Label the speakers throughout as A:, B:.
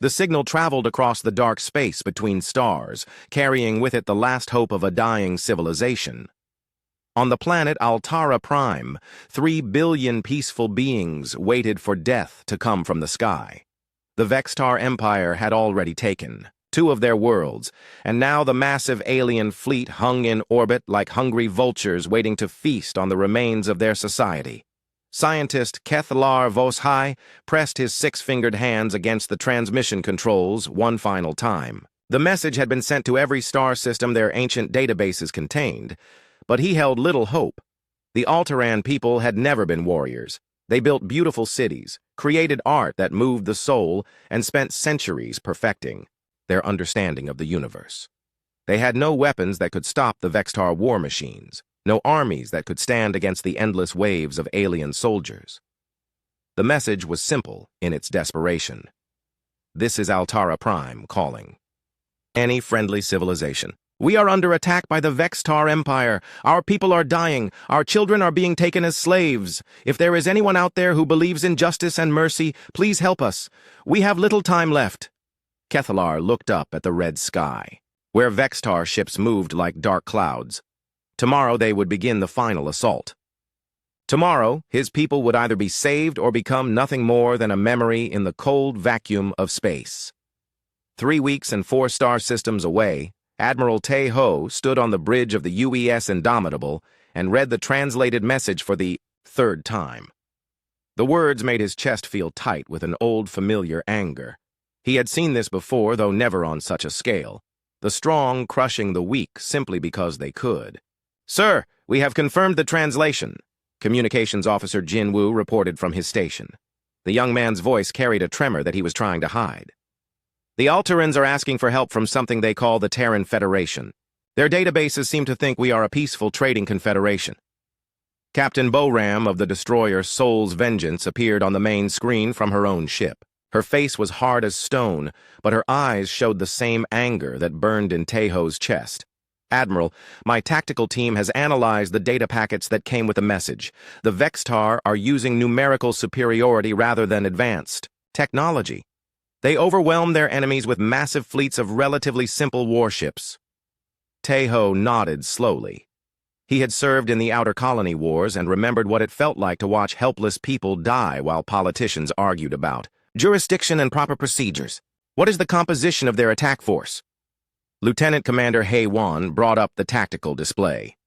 A: The signal traveled across the dark space between stars, carrying with it the last hope of a dying civilization. On the planet HFY, 3 billion peaceful beings waited for death to come from the sky. The Vextar Empire had already taken 2 of their worlds, and now the massive alien fleet hung in orbit like hungry vultures waiting to feast on the remains of their society. Scientist Kethlar Voshai pressed his 6-fingered hands against the transmission controls one final time. The message had been sent to every star system their ancient databases contained, but he held little hope. The Altaran people had never been warriors. They built beautiful cities, created art that moved the soul, and spent centuries perfecting their understanding of the universe. They had no weapons that could stop the Vextar war machines, no armies that could stand against the endless waves of alien soldiers. The message was simple in its desperation. This is HFY calling. Any friendly civilization. We are under attack by the Vextar Empire. Our people are dying. Our children are being taken as slaves. If there is anyone out there who believes in justice and mercy, please help us. We have little time left. Kethlar looked up at the red sky, where Vextar ships moved like dark clouds. Tomorrow they would begin the final assault. Tomorrow, his people would either be saved or become nothing more than a memory in the cold vacuum of space. 3 weeks and 4 star systems away, Admiral Tae-ho stood on the bridge of the UES Indomitable and read the translated message for the 3rd time. The words made his chest feel tight with an old familiar anger. He had seen this before, though never on such a scale. The strong crushing the weak simply because they could. "Sir, we have confirmed the translation," Communications Officer Jin Woo reported from his station. The young man's voice carried a tremor that he was trying to hide. "The Altarans are asking for help from something they call the Terran Federation. Their databases seem to think we are a peaceful trading confederation." Captain Boram of the destroyer Soul's Vengeance appeared on the main screen from her own ship. Her face was hard as stone, but her eyes showed the same anger that burned in Tae-ho's chest. "Admiral, my tactical team has analyzed the data packets that came with the message. The Vextar are using numerical superiority rather than advanced technology. They overwhelm their enemies with massive fleets of relatively simple warships." Tae-ho nodded slowly. He had served in the Outer Colony Wars and remembered what it felt like to watch helpless people die while politicians argued about jurisdiction and proper procedures. "What is the composition of their attack force?" Lieutenant Commander Hae-won brought up the tactical display.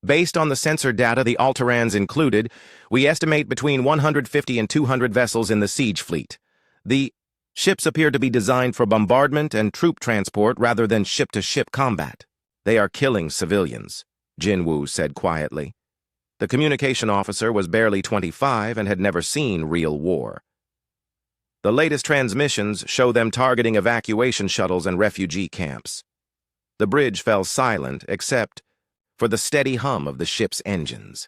A: "Based on the sensor data the Altarans included, we estimate between 150 and 200 vessels in the siege fleet. The ships appear to be designed for bombardment and troop transport rather than ship-to-ship combat. They are killing civilians," Jin Woo said quietly. The communication officer was barely 25 and had never seen real war. "The latest transmissions show them targeting evacuation shuttles and refugee camps." The bridge fell silent except for the steady hum of the ship's engines.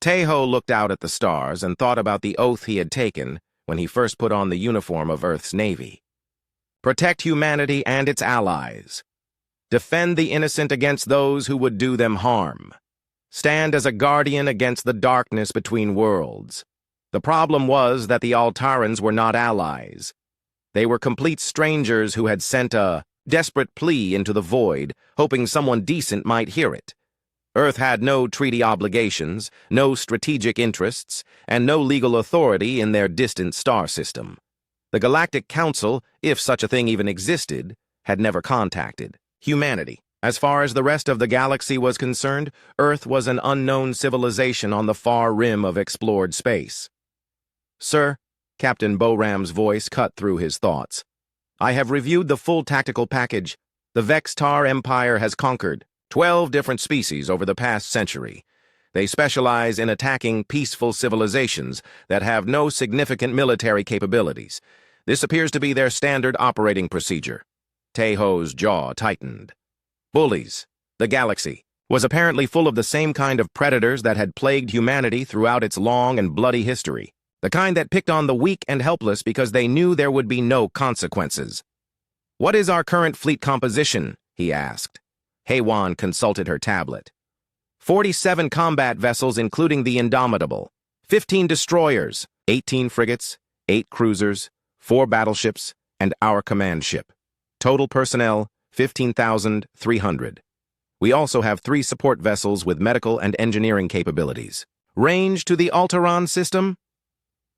A: Tae-ho looked out at the stars and thought about the oath he had taken when he first put on the uniform of Earth's Navy. Protect humanity and its allies. Defend the innocent against those who would do them harm. Stand as a guardian against the darkness between worlds. The problem was that the Altarans were not allies. They were complete strangers who had sent a desperate plea into the void, hoping someone decent might hear it. Earth had no treaty obligations, no strategic interests, and no legal authority in their distant star system. The Galactic Council, if such a thing even existed, had never contacted humanity. As far as the rest of the galaxy was concerned, Earth was an unknown civilization on the far rim of explored space. "Sir," Captain Boram's voice cut through his thoughts, "I have reviewed the full tactical package. The Vextar Empire has conquered 12 different species over the past century. They specialize in attacking peaceful civilizations that have no significant military capabilities. This appears to be their standard operating procedure." Tae-ho's jaw tightened. Bullies. The galaxy was apparently full of the same kind of predators that had plagued humanity throughout its long and bloody history. The kind that picked on the weak and helpless because they knew there would be no consequences. "What is our current fleet composition?" he asked. Hae-won consulted her tablet. 47 combat vessels including the Indomitable, 15 destroyers, 18 frigates, 8 cruisers, 4 battleships, and our command ship. Total personnel, 15,300. We also have 3 support vessels with medical and engineering capabilities. Range to the Altaran system?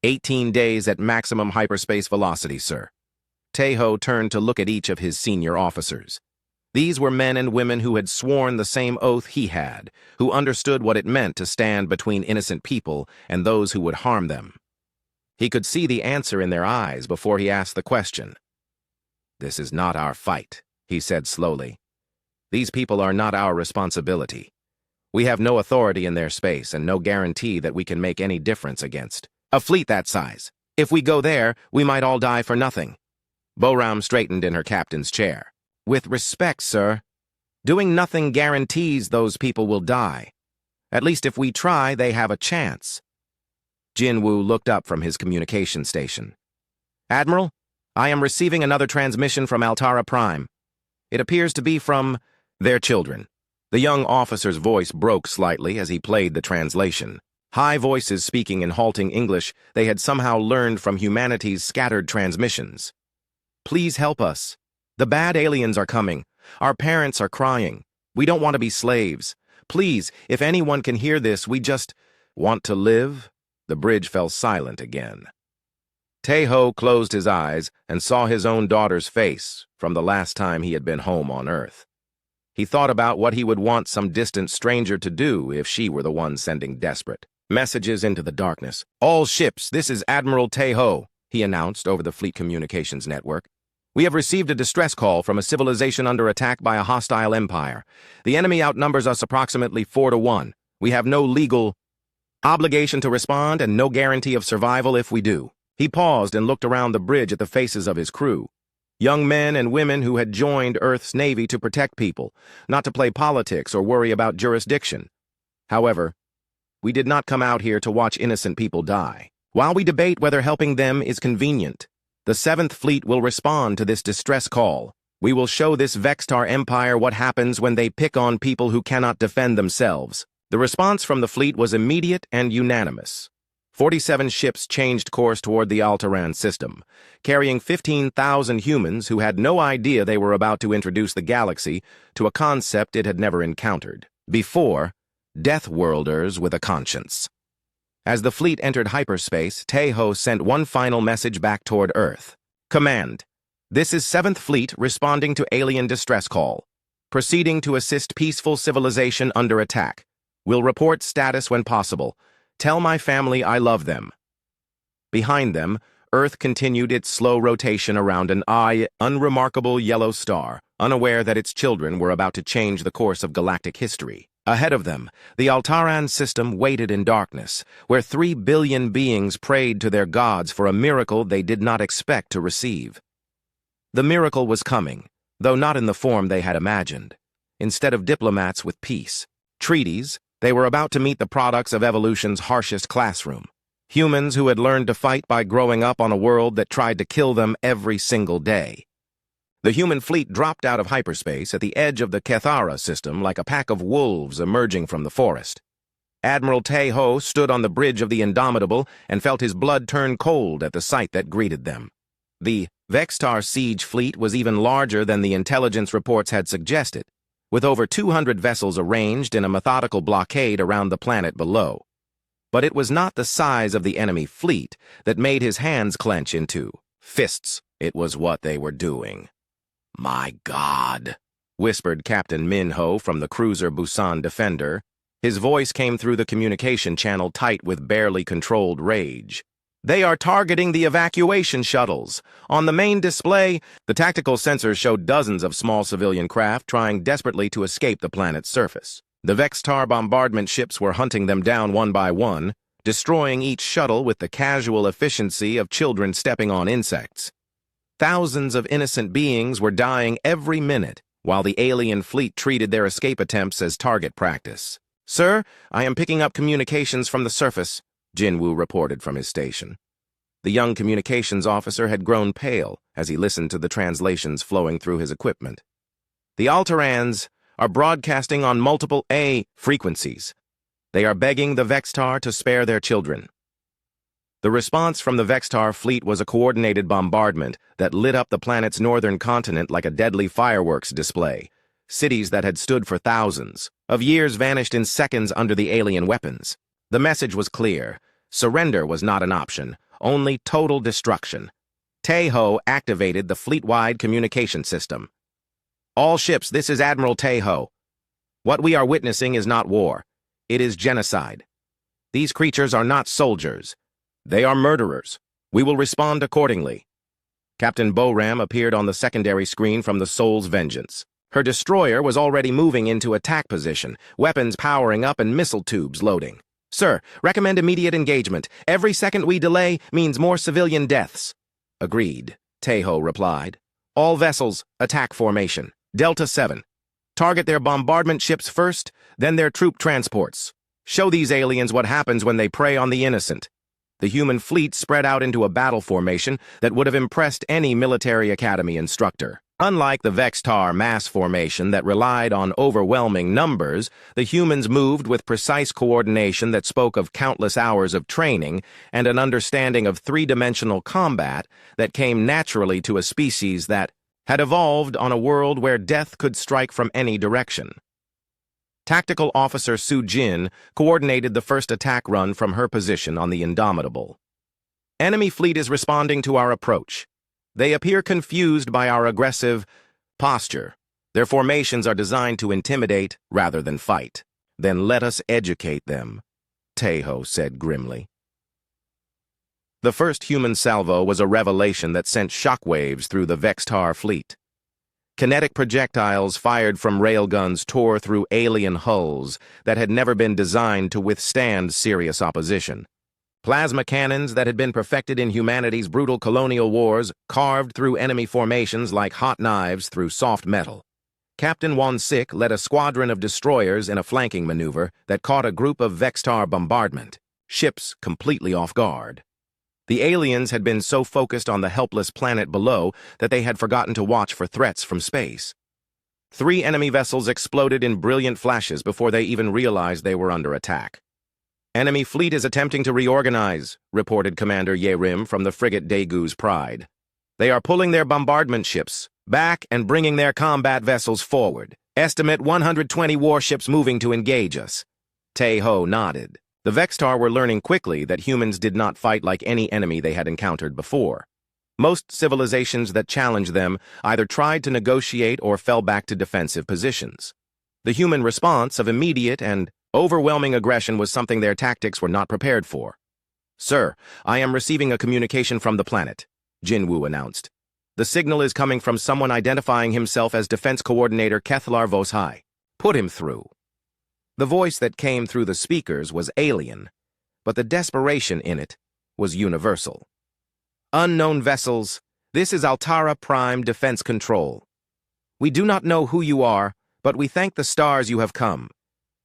A: 18 days at maximum hyperspace velocity, sir. Tejo turned to look at each of his senior officers. These were men and women who had sworn the same oath he had, who understood what it meant to stand between innocent people and those who would harm them. He could see the answer in their eyes before he asked the question. "This is not our fight," he said slowly. "These people are not our responsibility. We have no authority in their space and no guarantee that we can make any difference against a fleet that size. If we go there, we might all die for nothing." Boram straightened in her captain's chair. "With respect, sir, doing nothing guarantees those people will die. At least if we try, they have a chance." Jinwoo looked up from his communication station. "Admiral, I am receiving another transmission from Altara Prime. It appears to be from their children." The young officer's voice broke slightly as he played the translation. High voices speaking in halting English they had somehow learned from humanity's scattered transmissions. "Please help us. The bad aliens are coming. Our parents are crying. We don't want to be slaves. Please, if anyone can hear this, we just want to live." The bridge fell silent again. Tejo closed his eyes and saw his own daughter's face from the last time he had been home on Earth. He thought about what he would want some distant stranger to do if she were the one sending desperate messages into the darkness. "All ships, this is Admiral Tejo," he announced over the fleet communications network. "We have received a distress call from a civilization under attack by a hostile empire. The enemy outnumbers us approximately 4-1. We have no legal obligation to respond and no guarantee of survival if we do." He paused and looked around the bridge at the faces of his crew. Young men and women who had joined Earth's Navy to protect people, not to play politics or worry about jurisdiction. However, we did not come out here to watch innocent people die. While we debate whether helping them is convenient, the 7th Fleet will respond to this distress call. We will show this Vextar Empire what happens when they pick on people who cannot defend themselves. The response from the fleet was immediate and unanimous. 47 ships changed course toward the Altaran system, carrying 15,000 humans who had no idea they were about to introduce the galaxy to a concept it had never encountered before: Deathworlders with a conscience. As the fleet entered hyperspace, Tejo sent one final message back toward Earth. "Command, this is 7th Fleet responding to alien distress call. Proceeding to assist peaceful civilization under attack. Will report status when possible. Tell my family I love them." Behind them, Earth continued its slow rotation around an unremarkable yellow star, unaware that its children were about to change the course of galactic history. Ahead of them, the Altaran system waited in darkness, where 3 billion beings prayed to their gods for a miracle they did not expect to receive. The miracle was coming, though not in the form they had imagined. Instead of diplomats with peace, treaties, they were about to meet the products of evolution's harshest classroom. Humans who had learned to fight by growing up on a world that tried to kill them every single day. The human fleet dropped out of hyperspace at the edge of the Kethara system like a pack of wolves emerging from the forest. Admiral Tejo stood on the bridge of the Indomitable and felt his blood turn cold at the sight that greeted them. The Vextar siege fleet was even larger than the intelligence reports had suggested, with over 200 vessels arranged in a methodical blockade around the planet below. But it was not the size of the enemy fleet that made his hands clench into fists. It was what they were doing. "My God," whispered Captain Minho from the cruiser Busan Defender. His voice came through the communication channel tight with barely controlled rage. "They are targeting the evacuation shuttles. On the main display, the tactical sensors showed dozens of small civilian craft trying desperately to escape the planet's surface. The Vextar bombardment ships were hunting them down one by one, destroying each shuttle with the casual efficiency of children stepping on insects. Thousands of innocent beings were dying every minute, while the alien fleet treated their escape attempts as target practice. "Sir, I am picking up communications from the surface," Jinwoo reported from his station. The young communications officer had grown pale as he listened to the translations flowing through his equipment. "The Altarans are broadcasting on multiple A frequencies. They are begging the Vextar to spare their children." The response from the Vextar fleet was a coordinated bombardment that lit up the planet's northern continent like a deadly fireworks display. Cities that had stood for thousands of years vanished in seconds under the alien weapons. The message was clear. Surrender was not an option, only total destruction. Tejo activated the fleet-wide communication system. All ships, this is Admiral Tejo. What we are witnessing is not war. It is genocide. These creatures are not soldiers. They are murderers. We will respond accordingly. Captain Boram appeared on the secondary screen from the Soul's Vengeance. Her destroyer was already moving into attack position, weapons powering up and missile tubes loading. Sir, recommend immediate engagement. Every second we delay means more civilian deaths. Agreed, Tejo replied. All vessels, attack formation. Delta 7. Target their bombardment ships first, then their troop transports. Show these aliens what happens when they prey on the innocent. The human fleet spread out into a battle formation that would have impressed any military academy instructor. Unlike the Vextar mass formation that relied on overwhelming numbers, the humans moved with precise coordination that spoke of countless hours of training and an understanding of three-dimensional combat that came naturally to a species that had evolved on a world where death could strike from any direction. Tactical Officer Su Jin coordinated the first attack run from her position on the Indomitable. Enemy fleet is responding to our approach. They appear confused by our aggressive posture. Their formations are designed to intimidate rather than fight. Then let us educate them, Tejo said grimly. The first human salvo was a revelation that sent shockwaves through the Vextar fleet. Kinetic projectiles fired from railguns tore through alien hulls that had never been designed to withstand serious opposition. Plasma cannons that had been perfected in humanity's brutal colonial wars carved through enemy formations like hot knives through soft metal. Captain Won-Sik led a squadron of destroyers in a flanking maneuver that caught a group of Vextar bombardment, ships completely off guard. The aliens had been so focused on the helpless planet below that they had forgotten to watch for threats from space. 3 enemy vessels exploded in brilliant flashes before they even realized they were under attack. Enemy fleet is attempting to reorganize, reported Commander Yerim from the frigate Daegu's Pride. They are pulling their bombardment ships back and bringing their combat vessels forward. Estimate 120 warships moving to engage us. Tejo nodded. The Vextar were learning quickly that humans did not fight like any enemy they had encountered before. Most civilizations that challenged them either tried to negotiate or fell back to defensive positions. The human response of immediate and overwhelming aggression was something their tactics were not prepared for. Sir, I am receiving a communication from the planet, Jinwoo announced. The signal is coming from someone identifying himself as Defense Coordinator Kethlar Voshai. Put him through. The voice that came through the speakers was alien, but the desperation in it was universal. Unknown vessels, this is HFY Defense Control. We do not know who you are, but we thank the stars you have come.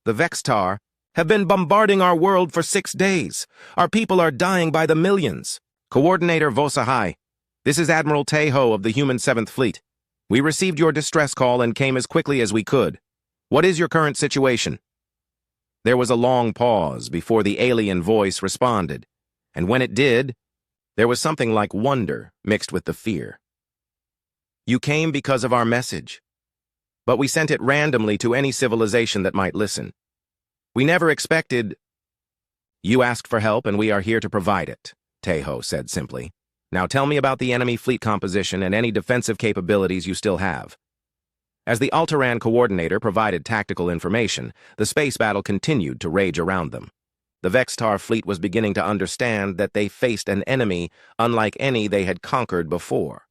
A: The Vextar have been bombarding our world for 6 days. Our people are dying by the millions. Coordinator Vosahai, this is Admiral Tejo of the Human 7th Fleet. We received your distress call and came as quickly as we could. What is your current situation? There was a long pause before the alien voice responded, and when it did, there was something like wonder mixed with the fear. You came because of our message, but we sent it randomly to any civilization that might listen. We never expected... You asked for help and we are here to provide it, Tejo said simply. Now tell me about the enemy fleet composition and any defensive capabilities you still have. As the Altaran coordinator provided tactical information, the space battle continued to rage around them. The Vextar fleet was beginning to understand that they faced an enemy unlike any they had conquered before.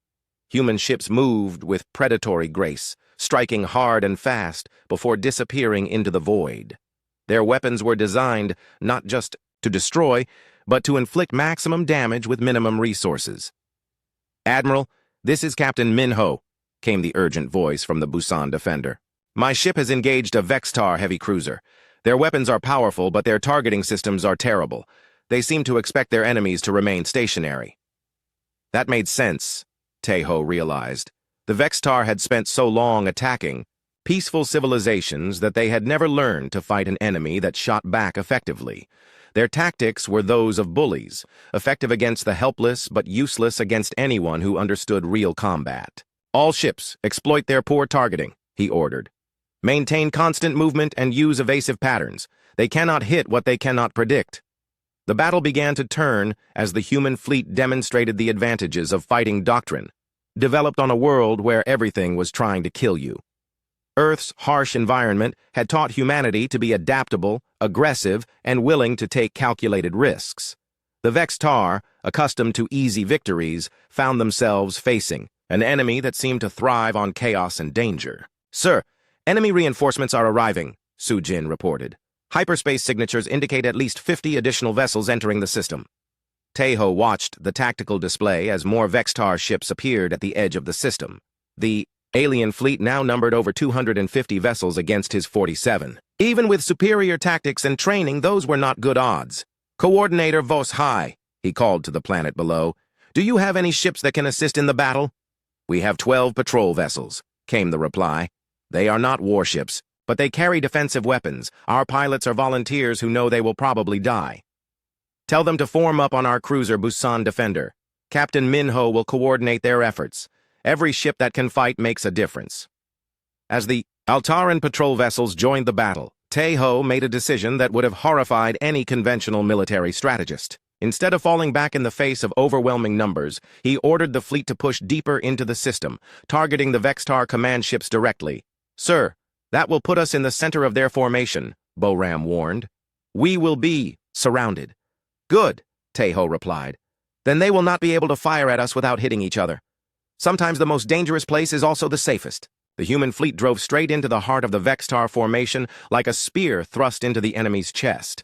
A: Human ships moved with predatory grace, striking hard and fast before disappearing into the void. Their weapons were designed not just to destroy, but to inflict maximum damage with minimum resources. Admiral, this is Captain Minho, came the urgent voice from the Busan defender. My ship has engaged a Vextar heavy cruiser. Their weapons are powerful, but their targeting systems are terrible. They seem to expect their enemies to remain stationary. That made sense, Tejo realized. The Vextar had spent so long attacking peaceful civilizations that they had never learned to fight an enemy that shot back effectively. Their tactics were those of bullies, effective against the helpless but useless against anyone who understood real combat. "All ships, exploit their poor targeting," he ordered. "Maintain constant movement and use evasive patterns. They cannot hit what they cannot predict." The battle began to turn as the human fleet demonstrated the advantages of fighting doctrine, developed on a world where everything was trying to kill you. Earth's harsh environment had taught humanity to be adaptable, aggressive, and willing to take calculated risks. The Vextar, accustomed to easy victories, found themselves facing an enemy that seemed to thrive on chaos and danger. "Sir, enemy reinforcements are arriving," Sujin reported. "Hyperspace signatures indicate at least 50 additional vessels entering the system." Tejo watched the tactical display as more Vextar ships appeared at the edge of the system. The alien fleet now numbered over 250 vessels against his 47. Even with superior tactics and training, those were not good odds. "Coordinator Vos High," he called to the planet below, "do you have any ships that can assist in the battle?" "We have 12 patrol vessels," came the reply. "They are not warships, but they carry defensive weapons. Our pilots are volunteers who know they will probably die. Tell them to form up on our cruiser Busan Defender. Captain Minho will coordinate their efforts. Every ship that can fight makes a difference." As the Altaran patrol vessels joined the battle, Tejo made a decision that would have horrified any conventional military strategist. Instead of falling back in the face of overwhelming numbers, he ordered the fleet to push deeper into the system, targeting the Vextar command ships directly. "Sir, that will put us in the center of their formation," Boram warned. "We will be surrounded." "Good," Tejo replied. "Then they will not be able to fire at us without hitting each other. Sometimes the most dangerous place is also the safest." The human fleet drove straight into the heart of the Vextar formation like a spear thrust into the enemy's chest.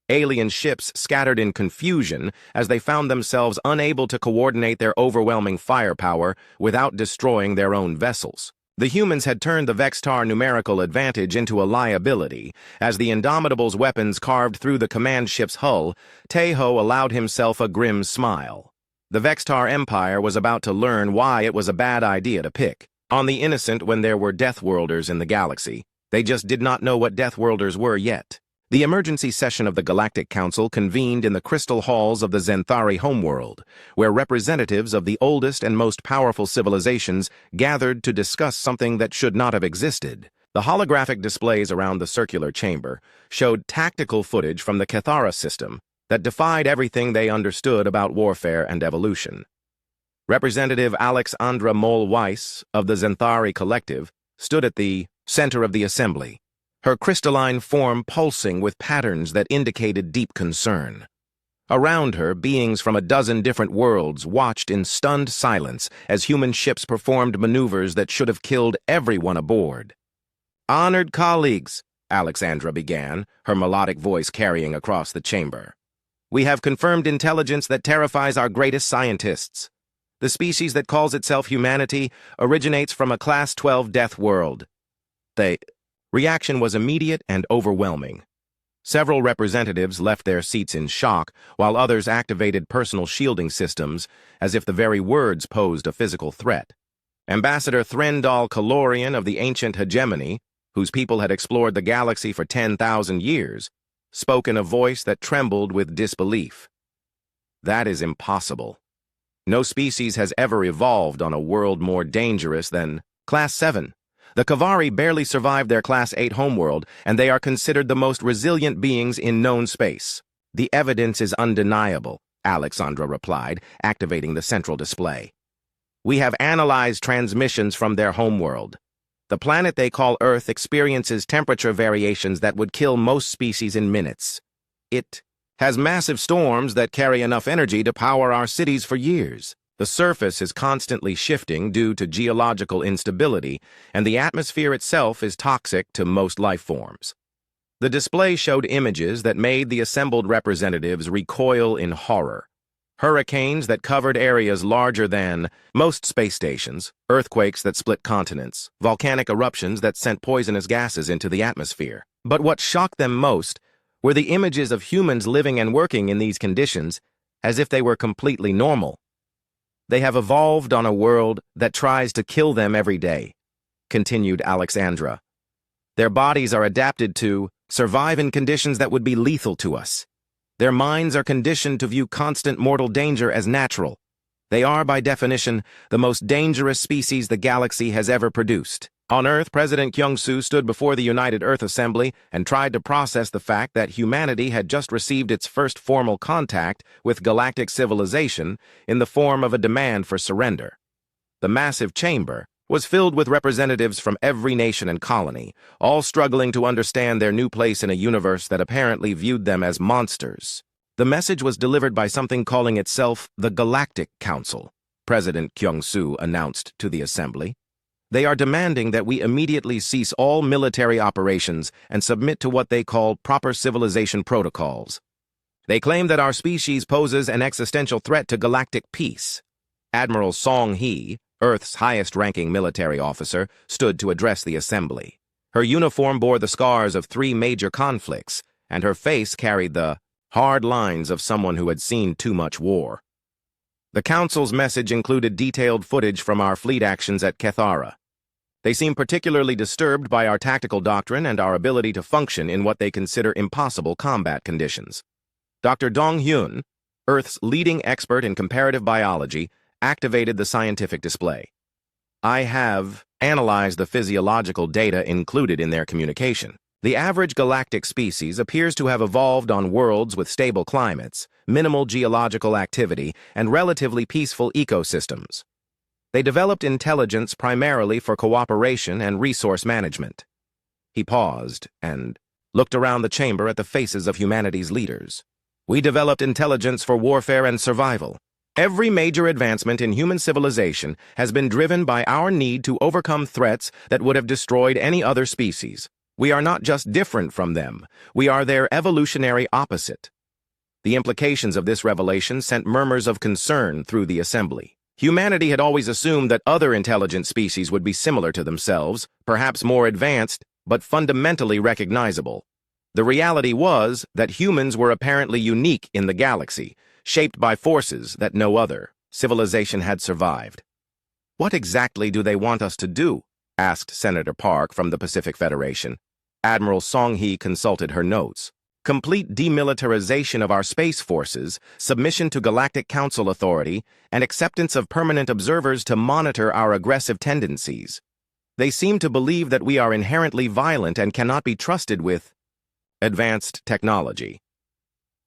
A: Alien ships scattered in confusion as they found themselves unable to coordinate their overwhelming firepower without destroying their own vessels. The humans had turned the Vextar numerical advantage into a liability. As the Indomitable's weapons carved through the command ship's hull, Tejo allowed himself a grim smile. The Vextar Empire was about to learn why it was a bad idea to pick on the innocent when there were Deathworlders in the galaxy. They just did not know what Deathworlders were yet. The emergency session of the Galactic Council convened in the crystal halls of the Zenthari homeworld, where representatives of the oldest and most powerful civilizations gathered to discuss something that should not have existed. The holographic displays around the circular chamber showed tactical footage from the Cathara system that defied everything they understood about warfare and evolution. Representative Alexandra Mole-Weiss of the Zenthari Collective stood at the center of the assembly, her crystalline form pulsing with patterns that indicated deep concern. Around her, beings from a dozen different worlds watched in stunned silence as human ships performed maneuvers that should have killed everyone aboard. "Honored colleagues," Alexandra began, her melodic voice carrying across the chamber. "We have confirmed intelligence that terrifies our greatest scientists. The species that calls itself humanity originates from a Class 12 death world." The reaction was immediate and overwhelming. Several representatives left their seats in shock, while others activated personal shielding systems as if the very words posed a physical threat. Ambassador Threndal Kalorian of the ancient hegemony, whose people had explored the galaxy for 10,000 years, spoke in a voice that trembled with disbelief. "That is impossible. No species has ever evolved on a world more dangerous than Class 7. The Kavari barely survived their Class 8 homeworld, and they are considered the most resilient beings in known space." "The evidence is undeniable," Alexandra replied, activating the central display. "We have analyzed transmissions from their homeworld. The planet they call Earth experiences temperature variations that would kill most species in minutes. It has massive storms that carry enough energy to power our cities for years. The surface is constantly shifting due to geological instability, and the atmosphere itself is toxic to most life forms." The display showed images that made the assembled representatives recoil in horror. Hurricanes that covered areas larger than most space stations, earthquakes that split continents, volcanic eruptions that sent poisonous gases into the atmosphere. But what shocked them most were the images of humans living and working in these conditions as if they were completely normal. "They have evolved on a world that tries to kill them every day," continued Alexandra. "Their bodies are adapted to survive in conditions that would be lethal to us. Their minds are conditioned to view constant mortal danger as natural. They are, by definition, the most dangerous species the galaxy has ever produced. On Earth, President Kyung-soo stood before the United Earth Assembly and tried to process the fact that humanity had just received its first formal contact with galactic civilization in the form of a demand for surrender. The massive chamber was filled with representatives from every nation and colony, all struggling to understand their new place in a universe that apparently viewed them as monsters. The message was delivered by something calling itself the Galactic Council, President Kyung-soo announced to the Assembly. They are demanding that we immediately cease all military operations and submit to what they call proper civilization protocols. They claim that our species poses an existential threat to galactic peace. Admiral Song-hee, Earth's highest-ranking military officer, stood to address the Assembly. Her uniform bore the scars of 3 major conflicts, and her face carried the hard lines of someone who had seen too much war. The Council's message included detailed footage from our fleet actions at Kethara. They seem particularly disturbed by our tactical doctrine and our ability to function in what they consider impossible combat conditions. Dr. Dong-hyun, Earth's leading expert in comparative biology, activated the scientific display. I have analyzed the physiological data included in their communication. The average galactic species appears to have evolved on worlds with stable climates, minimal geological activity, and relatively peaceful ecosystems. They developed intelligence primarily for cooperation and resource management. He paused and looked around the chamber at the faces of humanity's leaders. We developed intelligence for warfare and survival. Every major advancement in human civilization has been driven by our need to overcome threats that would have destroyed any other species. We are not just different from them, we are their evolutionary opposite. The implications of this revelation sent murmurs of concern through the Assembly. Humanity had always assumed that other intelligent species would be similar to themselves, perhaps more advanced, but fundamentally recognizable. The reality was that humans were apparently unique in the galaxy, shaped by forces that no other civilization had survived. What exactly do they want us to do? Asked Senator Park from the Pacific Federation. Admiral Song-hee consulted her notes. Complete demilitarization of our space forces, submission to Galactic Council authority, and acceptance of permanent observers to monitor our aggressive tendencies. They seem to believe that we are inherently violent and cannot be trusted with advanced technology.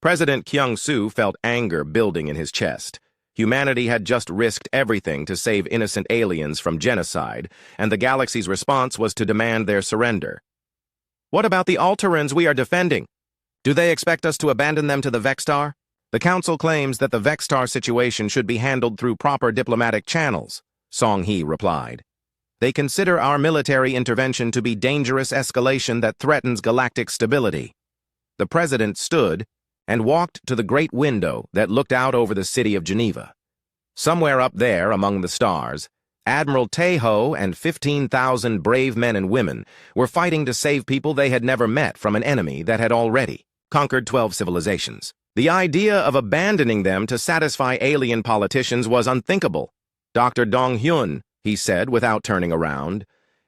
A: President Kyung-soo felt anger building in his chest. Humanity had just risked everything to save innocent aliens from genocide, and the galaxy's response was to demand their surrender. What about the Alterans we are defending? Do they expect us to abandon them to the Vextar? The Council claims that the Vextar situation should be handled through proper diplomatic channels, Song-hee replied. They consider our military intervention to be dangerous escalation that threatens galactic stability. The President stood and walked to the great window that looked out over the city of Geneva. Somewhere up there, among the stars, Admiral Taeho and 15,000 brave men and women were fighting to save people they had never met from an enemy that had already conquered 12 civilizations. The idea of abandoning them to satisfy alien politicians was unthinkable. Dr. Dong-hyun, he said without turning around,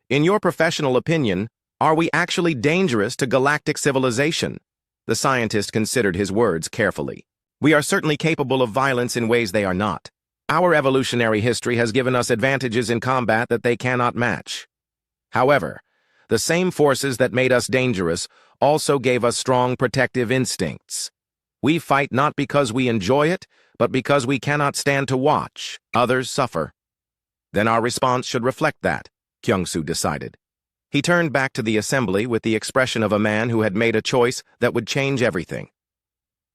A: in your professional opinion, are we actually dangerous to galactic civilization? The scientist considered his words carefully. We are certainly capable of violence in ways they are not. Our evolutionary history has given us advantages in combat that they cannot match. However, the same forces that made us dangerous also gave us strong protective instincts. We fight not because we enjoy it, but because we cannot stand to watch others suffer. Then our response should reflect that, Kyung-soo decided. He turned back to the Assembly with the expression of a man who had made a choice that would change everything.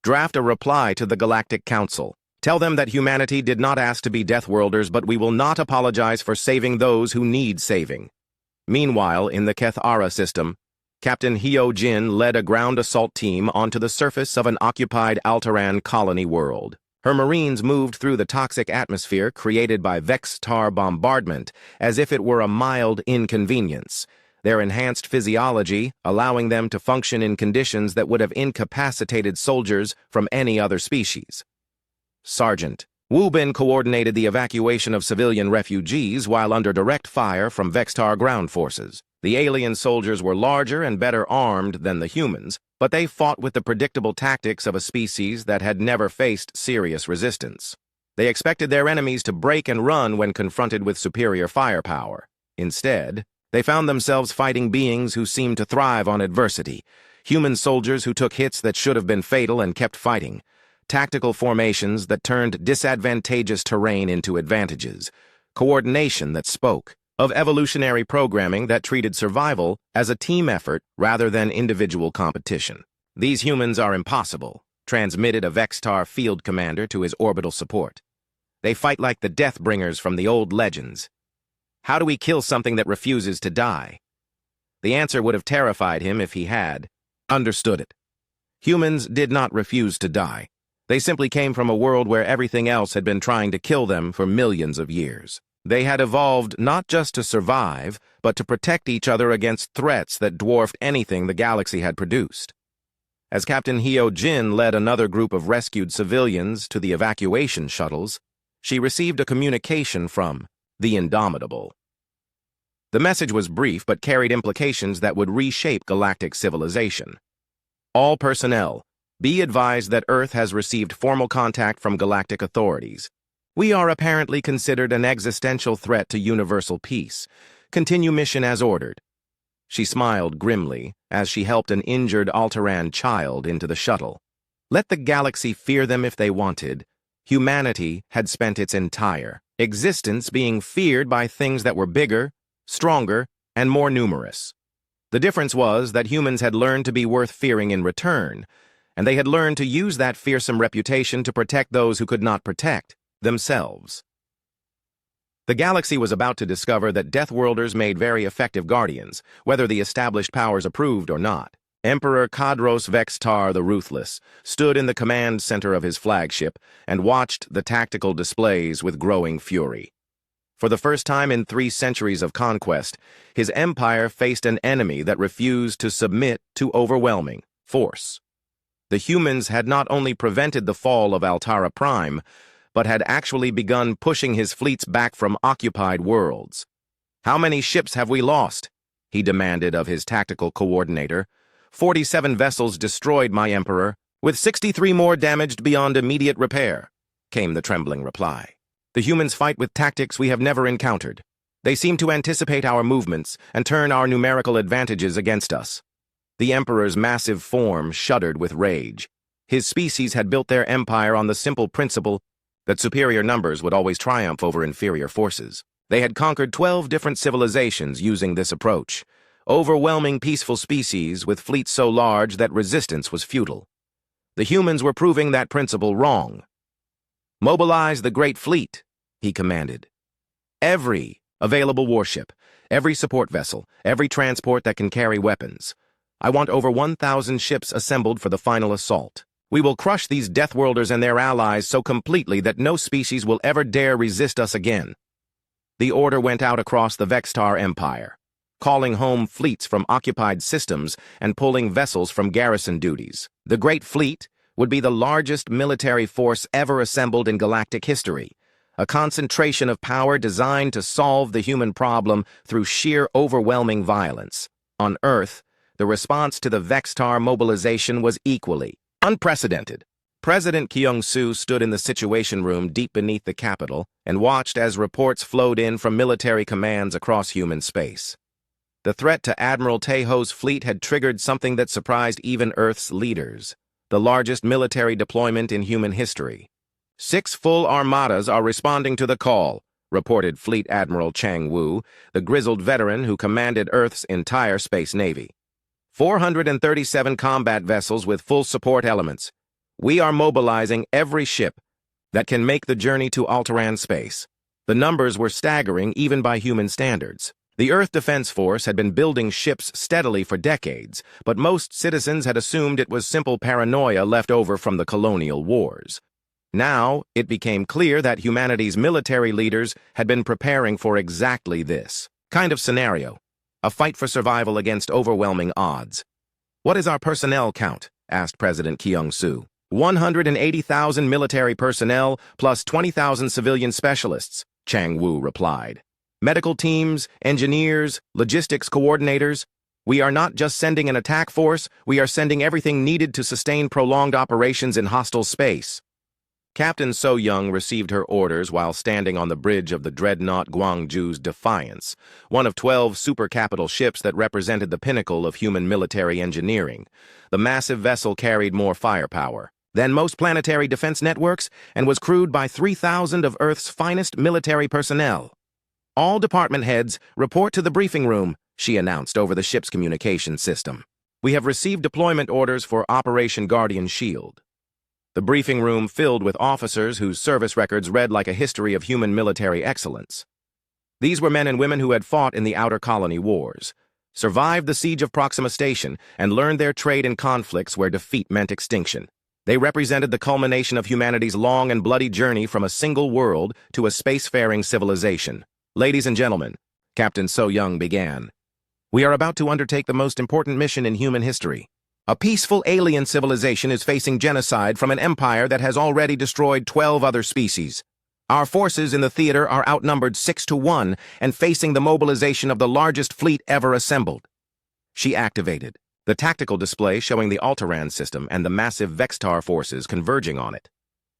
A: Draft a reply to the Galactic Council. Tell them that humanity did not ask to be Deathworlders, but we will not apologize for saving those who need saving. Meanwhile, in the Kethara system, Captain Hyo-jin led a ground assault team onto the surface of an occupied Alteran colony world. Her Marines moved through the toxic atmosphere created by Vextar bombardment as if it were a mild inconvenience, their enhanced physiology allowing them to function in conditions that would have incapacitated soldiers from any other species. Sergeant Wu Bin coordinated the evacuation of civilian refugees while under direct fire from Vextar ground forces. The alien soldiers were larger and better armed than the humans, but they fought with the predictable tactics of a species that had never faced serious resistance. They expected their enemies to break and run when confronted with superior firepower. Instead, they found themselves fighting beings who seemed to thrive on adversity, human soldiers who took hits that should have been fatal and kept fighting, tactical formations that turned disadvantageous terrain into advantages, coordination that spoke, of evolutionary programming that treated survival as a team effort rather than individual competition. "These humans are impossible," transmitted a Vextar field commander to his orbital support. "They fight like the Deathbringers from the old legends. How do we kill something that refuses to die?" The answer would have terrified him if he had understood it. Humans did not refuse to die. They simply came from a world where everything else had been trying to kill them for millions of years. They had evolved not just to survive, but to protect each other against threats that dwarfed anything the galaxy had produced. As Captain Hyo Jin led another group of rescued civilians to the evacuation shuttles, she received a communication from the Indomitable. The message was brief but carried implications that would reshape galactic civilization. "All personnel, be advised that Earth has received formal contact from galactic authorities. We are apparently considered an existential threat to universal peace. Continue mission as ordered." She smiled grimly as she helped an injured Alteran child into the shuttle. Let the galaxy fear them if they wanted. Humanity had spent its entire existence being feared by things that were bigger, stronger, and more numerous. The difference was that humans had learned to be worth fearing in return, and they had learned to use that fearsome reputation to protect those who could not protect themselves. The galaxy was about to discover that Deathworlders made very effective guardians, whether the established powers approved or not. Emperor Kadros Vextar the Ruthless stood in the command center of his flagship and watched the tactical displays with growing fury. For the first time in 3 centuries of conquest, his empire faced an enemy that refused to submit to overwhelming force. The humans had not only prevented the fall of SciFiPrime, but had actually begun pushing his fleets back from occupied worlds. "How many ships have we lost?" he demanded of his tactical coordinator. 47 vessels destroyed, my emperor, with 63 more damaged beyond immediate repair," came the trembling reply. "The humans fight with tactics we have never encountered. They seem to anticipate our movements and turn our numerical advantages against us." The emperor's massive form shuddered with rage. His species had built their empire on the simple principle that superior numbers would always triumph over inferior forces. They had conquered 12 different civilizations using this approach, overwhelming peaceful species with fleets so large that resistance was futile. The humans were proving that principle wrong. "Mobilize the Great Fleet," he commanded. "Every available warship, every support vessel, every transport that can carry weapons. I want over 1,000 ships assembled for the final assault. We will crush these Deathworlders and their allies so completely that no species will ever dare resist us again." The order went out across the Vextar Empire, calling home fleets from occupied systems and pulling vessels from garrison duties. The Great Fleet would be the largest military force ever assembled in galactic history, a concentration of power designed to solve the human problem through sheer overwhelming violence. On Earth, the response to the Vextar mobilization was equally unprecedented. President Kyung-soo stood in the Situation Room deep beneath the Capitol and watched as reports flowed in from military commands across human space. The threat to Admiral Taeho's fleet had triggered something that surprised even Earth's leaders: the largest military deployment in human history. 6 full armadas are responding to the call, reported Fleet Admiral Chang Woo, the grizzled veteran who commanded Earth's entire space navy. 437 combat vessels with full support elements. We are mobilizing every ship that can make the journey to Alteran space. The numbers were staggering even by human standards. The Earth Defense Force had been building ships steadily for decades, but most citizens had assumed it was simple paranoia left over from the colonial wars. Now, it became clear that humanity's military leaders had been preparing for exactly this kind of scenario, a fight for survival against overwhelming odds. "What is our personnel count?" asked President Kyung-soo. 180,000 military personnel plus 20,000 civilian specialists, Chang Woo replied. Medical teams, engineers, logistics coordinators. We are not just sending an attack force, we are sending everything needed to sustain prolonged operations in hostile space. Captain So Young received her orders while standing on the bridge of the dreadnought Guangzhou's Defiance, one of 12 super-capital ships that represented the pinnacle of human military engineering. The massive vessel carried more firepower than most planetary defense networks and was crewed by 3,000 of Earth's finest military personnel. "All department heads, report to the briefing room," she announced over the ship's communication system. "We have received deployment orders for Operation Guardian Shield." The briefing room filled with officers whose service records read like a history of human military excellence. These were men and women who had fought in the Outer Colony Wars, survived the siege of Proxima Station, and learned their trade in conflicts where defeat meant extinction. They represented the culmination of humanity's long and bloody journey from a single world to a spacefaring civilization. "Ladies and gentlemen," Captain So Young began, "we are about to undertake the most important mission in human history. A peaceful alien civilization is facing genocide from an empire that has already destroyed 12 other species. Our forces in the theater are outnumbered 6-1 and facing the mobilization of the largest fleet ever assembled." She activated the tactical display showing the Altaran system and the massive Vextar forces converging on it.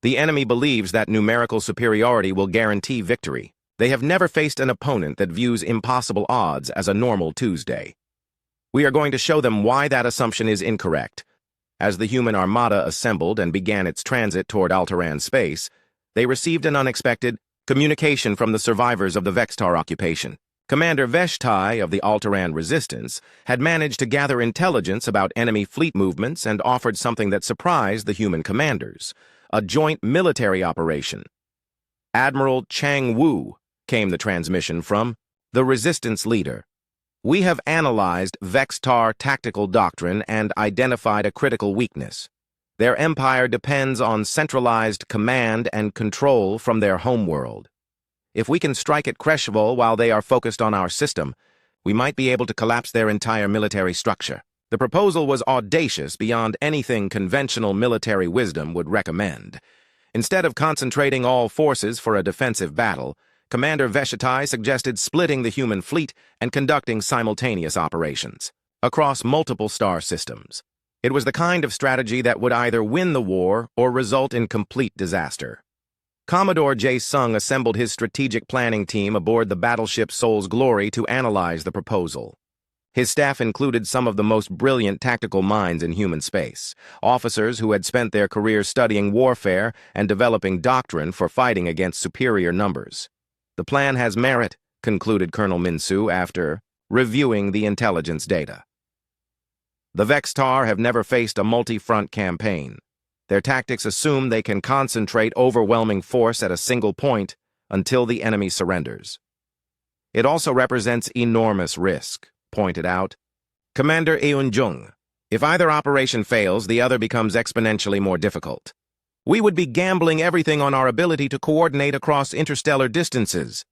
A: The enemy believes that numerical superiority will guarantee victory. They have never faced an opponent that views impossible odds as a normal Tuesday. We are going to show them why that assumption is incorrect. As the human armada assembled and began its transit toward Altaran space, they received an unexpected communication from the survivors of the Vextar occupation. Commander Veshtai of the Altaran Resistance had managed to gather intelligence about enemy fleet movements and offered something that surprised the human commanders: a joint military operation. Admiral Chang Wu, came the transmission from the Resistance leader. "We have analyzed Vextar tactical doctrine and identified a critical weakness. Their empire depends on centralized command and control from their homeworld. If we can strike at Kreshval while they are focused on our system, we might be able to collapse their entire military structure." The proposal was audacious beyond anything conventional military wisdom would recommend. Instead of concentrating all forces for a defensive battle, Commander Veshetai suggested splitting the human fleet and conducting simultaneous operations across multiple star systems. It was the kind of strategy that would either win the war or result in complete disaster. Commodore Jae Sung assembled his strategic planning team aboard the battleship Soul's Glory to analyze the proposal. His staff included some of the most brilliant tactical minds in human space, officers who had spent their careers studying warfare and developing doctrine for fighting against superior numbers. "The plan has merit," concluded Colonel Minsu after reviewing the intelligence data. "The Vextar have never faced a multi-front campaign. Their tactics assume they can concentrate overwhelming force at a single point until the enemy surrenders. It also represents enormous risk," pointed out Commander Eun-jung. "If either operation fails, the other becomes exponentially more difficult. We would be gambling everything on our ability to coordinate across interstellar distances."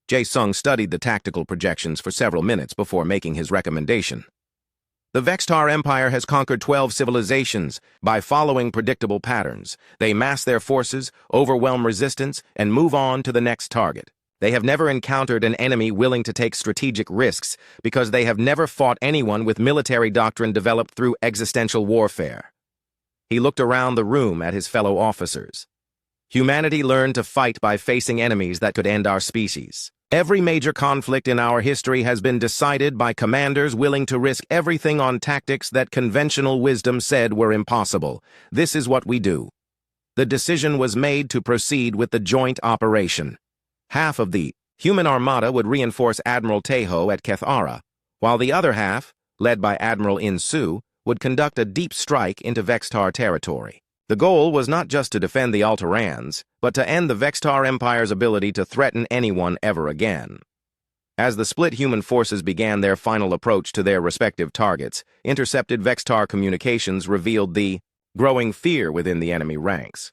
A: Jae Sung studied the tactical projections for several minutes before making his recommendation. "The Vextar Empire has conquered 12 civilizations by following predictable patterns. They mass their forces, overwhelm resistance, and move on to the next target. They have never encountered an enemy willing to take strategic risks because they have never fought anyone with military doctrine developed through existential warfare." He looked around the room at his fellow officers. "Humanity learned to fight by facing enemies that could end our species. Every major conflict in our history has been decided by commanders willing to risk everything on tactics that conventional wisdom said were impossible. This is what we do." The decision was made to proceed with the joint operation. Half of the human armada would reinforce Admiral Teho at Kethara, while the other half, led by Admiral In-Su, would conduct a deep strike into Vextar territory. The goal was not just to defend the Altarans, but to end the Vextar Empire's ability to threaten anyone ever again. As the split human forces began their final approach to their respective targets, intercepted Vextar communications revealed the growing fear within the enemy ranks.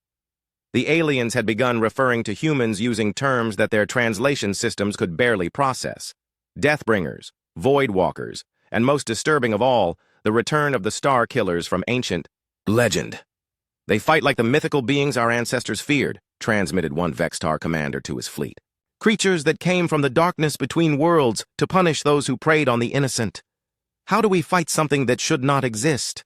A: The aliens had begun referring to humans using terms that their translation systems could barely process: Deathbringers, Voidwalkers, and most disturbing of all, the return of the Star Killers from ancient legend. "They fight like the mythical beings our ancestors feared," transmitted one Vextar commander to his fleet. Creatures that came from the darkness between worlds to punish those who preyed on the innocent. How do we fight something that should not exist?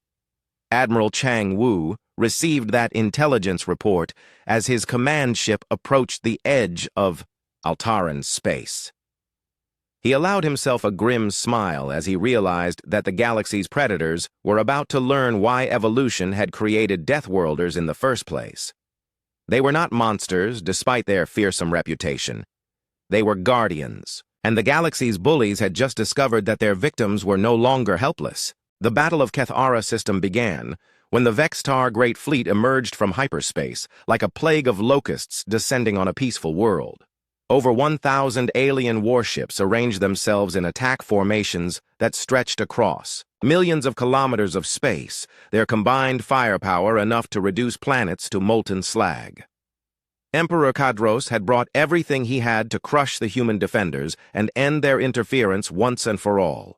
A: Admiral Chang Wu received that intelligence report as his command ship approached the edge of Altaran space. He allowed himself a grim smile as he realized that the galaxy's predators were about to learn why evolution had created Deathworlders in the first place. They were not monsters, despite their fearsome reputation. They were guardians, and the galaxy's bullies had just discovered that their victims were no longer helpless. The Battle of Kethara system began when the Vextar Great Fleet emerged from hyperspace like a plague of locusts descending on a peaceful world. Over 1,000 alien warships arranged themselves in attack formations that stretched across millions of kilometers of space, their combined firepower enough to reduce planets to molten slag. Emperor Kadros had brought everything he had to crush the human defenders and end their interference once and for all.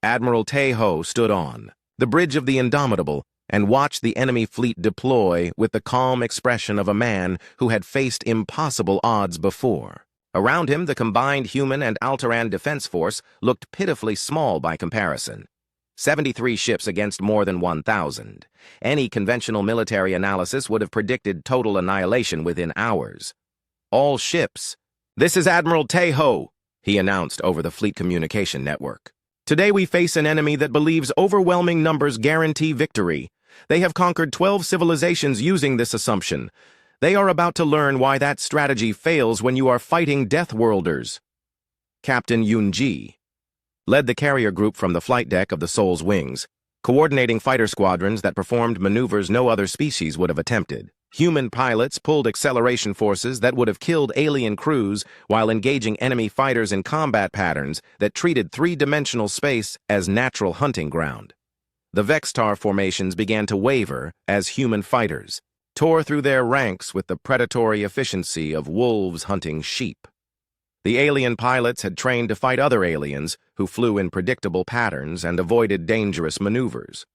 A: Admiral Tae-ho stood on the bridge of the Indomitable and watched the enemy fleet deploy with the calm expression of a man who had faced impossible odds before. Around him, the combined human and Altaran defense force looked pitifully small by comparison. 73 ships against more than 1,000. Any conventional military analysis would have predicted total annihilation within hours. All ships. "This is Admiral Tae-ho," he announced over the fleet communication network. "Today we face an enemy that believes overwhelming numbers guarantee victory. They have conquered 12 civilizations using this assumption. They are about to learn why that strategy fails when you are fighting Deathworlders." Captain Yun-ji led the carrier group from the flight deck of the Soul's Wings, coordinating fighter squadrons that performed maneuvers no other species would have attempted. Human pilots pulled acceleration forces that would have killed alien crews while engaging enemy fighters in combat patterns that treated three-dimensional space as natural hunting ground. The Vextar formations began to waver as human fighters tore through their ranks with the predatory efficiency of wolves hunting sheep. The alien pilots had trained to fight other aliens who flew in predictable patterns and avoided dangerous maneuvers.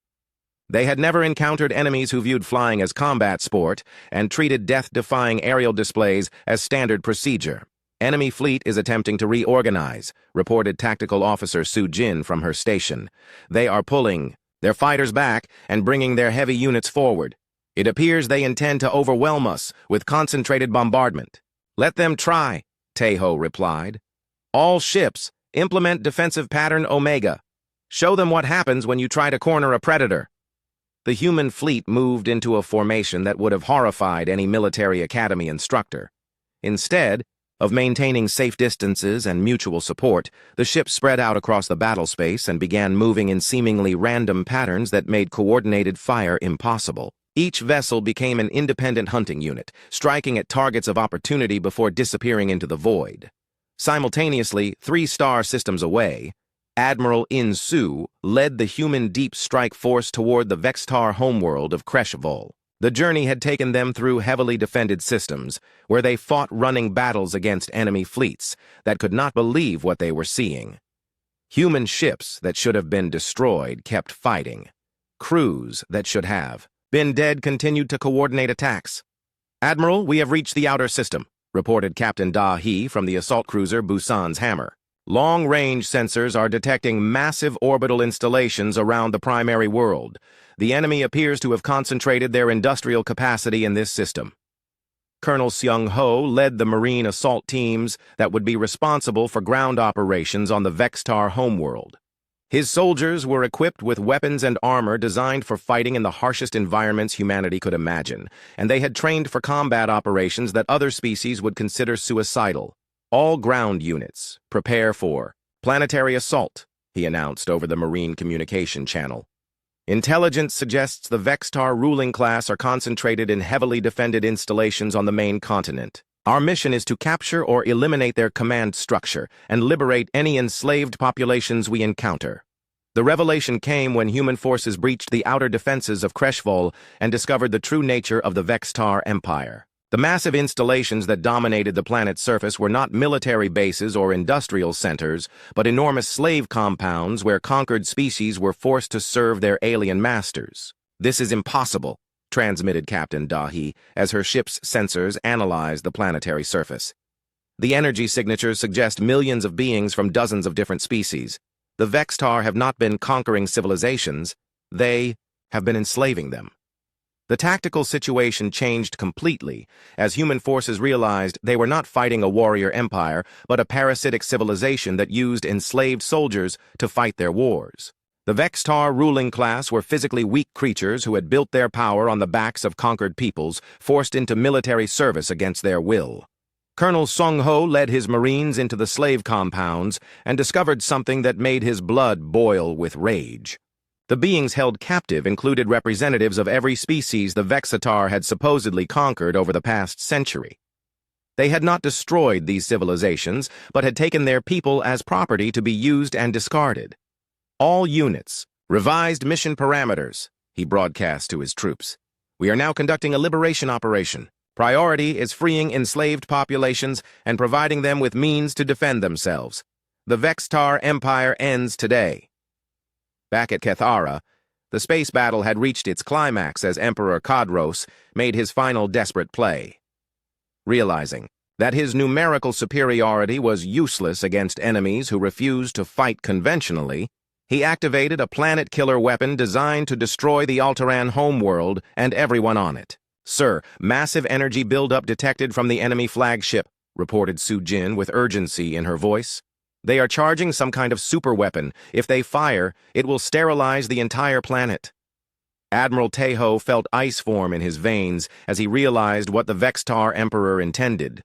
A: They had never encountered enemies who viewed flying as combat sport and treated death-defying aerial displays as standard procedure. "Enemy fleet is attempting to reorganize," reported Tactical Officer Su Jin from her station. "They are pulling their fighters back and bringing their heavy units forward. It appears they intend to overwhelm us with concentrated bombardment." "Let them try," Tae-ho replied. "All ships, implement defensive pattern Omega. Show them what happens when you try to corner a predator." The human fleet moved into a formation that would have horrified any military academy instructor. Instead of maintaining safe distances and mutual support, the ships spread out across the battle space and began moving in seemingly random patterns that made coordinated fire impossible. Each vessel became an independent hunting unit, striking at targets of opportunity before disappearing into the void. Simultaneously, 3 star systems away, Admiral In-Su led the human deep strike force toward the Vextar homeworld of Kreshvol. The journey had taken them through heavily defended systems, where they fought running battles against enemy fleets that could not believe what they were seeing. Human ships that should have been destroyed kept fighting. Crews that should have been dead continued to coordinate attacks. "Admiral, we have reached the outer system," reported Captain Da-hee from the assault cruiser Busan's Hammer. "Long-range sensors are detecting massive orbital installations around the primary world. The enemy appears to have concentrated their industrial capacity in this system." Colonel Seung-ho led the Marine assault teams that would be responsible for ground operations on the Vextar homeworld. His soldiers were equipped with weapons and armor designed for fighting in the harshest environments humanity could imagine, and they had trained for combat operations that other species would consider suicidal. "All ground units, prepare for planetary assault," he announced over the Marine communication channel. "Intelligence suggests the Vextar ruling class are concentrated in heavily defended installations on the main continent. Our mission is to capture or eliminate their command structure and liberate any enslaved populations we encounter." The revelation came when human forces breached the outer defenses of Kreshvol and discovered the true nature of the Vextar Empire. The massive installations that dominated the planet's surface were not military bases or industrial centers, but enormous slave compounds where conquered species were forced to serve their alien masters. "This is impossible," transmitted Captain Da-hee as her ship's sensors analyzed the planetary surface. The energy signatures suggest millions of beings from dozens of different species. The Vextar have not been conquering civilizations, they have been enslaving them. The tactical situation changed completely as human forces realized they were not fighting a warrior empire, but a parasitic civilization that used enslaved soldiers to fight their wars. The Vextar ruling class were physically weak creatures who had built their power on the backs of conquered peoples, forced into military service against their will. Colonel Sung Ho led his Marines into the slave compounds and discovered something that made his blood boil with rage. The beings held captive included representatives of every species the Vexatar had supposedly conquered over the past century. They had not destroyed these civilizations, but had taken their people as property to be used and discarded. All units, revised mission parameters, he broadcast to his troops. We are now conducting a liberation operation. Priority is freeing enslaved populations and providing them with means to defend themselves. The Vextar Empire ends today. Back at Kethara, the space battle had reached its climax as Emperor Kadros made his final desperate play. Realizing that his numerical superiority was useless against enemies who refused to fight conventionally, he activated a planet-killer weapon designed to destroy the Alteran homeworld and everyone on it. "Sir, massive energy buildup detected from the enemy flagship," reported Su Jin with urgency in her voice. "They are charging some kind of superweapon. If they fire, it will sterilize the entire planet." Admiral Teho felt ice form in his veins as he realized what the Vextar Emperor intended.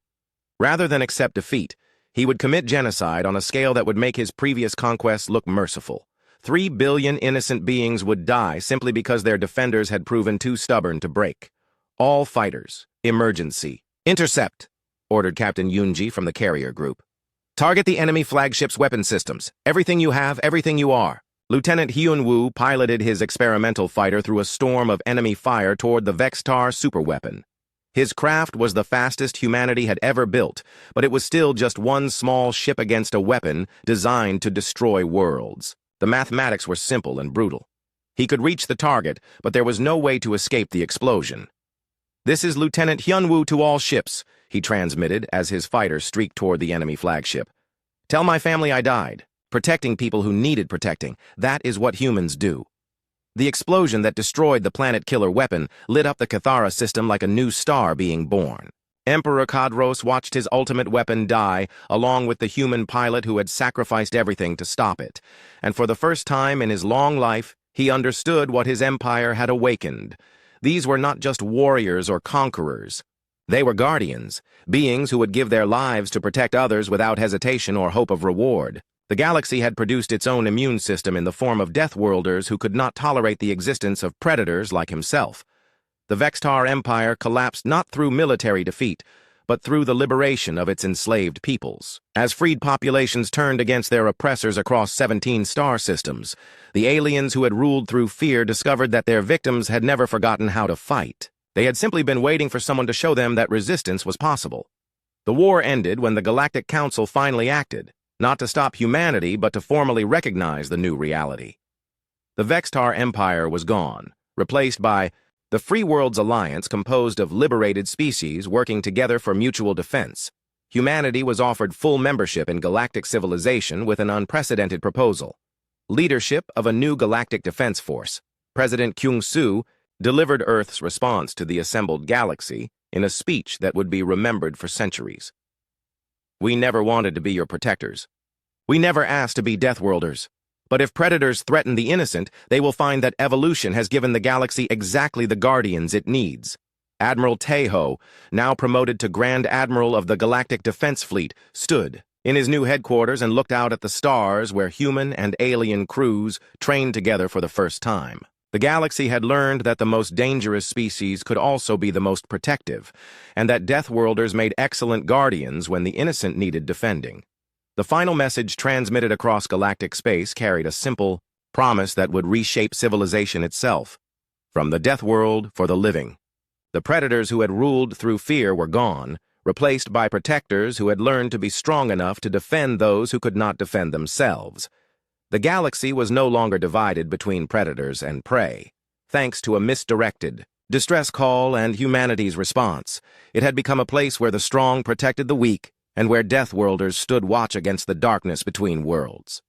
A: Rather than accept defeat, he would commit genocide on a scale that would make his previous conquests look merciful. 3 billion innocent beings would die simply because their defenders had proven too stubborn to break. "All fighters, emergency. Intercept," ordered Captain Yunji from the carrier group. "Target the enemy flagship's weapon systems. Everything you have, everything you are." Lieutenant Hyun-woo piloted his experimental fighter through a storm of enemy fire toward the Vextar superweapon. His craft was the fastest humanity had ever built, but it was still just one small ship against a weapon designed to destroy worlds. The mathematics were simple and brutal. He could reach the target, but there was no way to escape the explosion. "This is Lieutenant Hyun-woo to all ships," he transmitted as his fighter streaked toward the enemy flagship. "Tell my family I died. Protecting people who needed protecting, that is what humans do." The explosion that destroyed the planet-killer weapon lit up the Kethara system like a new star being born. Emperor Kadros watched his ultimate weapon die, along with the human pilot who had sacrificed everything to stop it. And for the first time in his long life, he understood what his empire had awakened. These were not just warriors or conquerors. They were guardians, beings who would give their lives to protect others without hesitation or hope of reward. The galaxy had produced its own immune system in the form of Deathworlders who could not tolerate the existence of predators like himself. The Vextar Empire collapsed not through military defeat, but through the liberation of its enslaved peoples. As freed populations turned against their oppressors across 17 star systems, the aliens who had ruled through fear discovered that their victims had never forgotten how to fight. They had simply been waiting for someone to show them that resistance was possible. The war ended when the Galactic Council finally acted, not to stop humanity, but to formally recognize the new reality. The Vextar Empire was gone, replaced by the Free Worlds Alliance, composed of liberated species working together for mutual defense. Humanity was offered full membership in galactic civilization with an unprecedented proposal: leadership of a new galactic defense force. President Kyung-soo delivered Earth's response to the assembled galaxy in a speech that would be remembered for centuries. "We never wanted to be your protectors. We never asked to be Deathworlders. But if predators threaten the innocent, they will find that evolution has given the galaxy exactly the guardians it needs." Admiral Teho, now promoted to Grand Admiral of the Galactic Defense Fleet, stood in his new headquarters and looked out at the stars where human and alien crews trained together for the first time. The galaxy had learned that the most dangerous species could also be the most protective, and that Deathworlders made excellent guardians when the innocent needed defending. The final message transmitted across galactic space carried a simple promise that would reshape civilization itself. From the death world for the living. The predators who had ruled through fear were gone, replaced by protectors who had learned to be strong enough to defend those who could not defend themselves. The galaxy was no longer divided between predators and prey. Thanks to a misdirected distress call and humanity's response, it had become a place where the strong protected the weak and where Deathworlders stood watch against the darkness between worlds.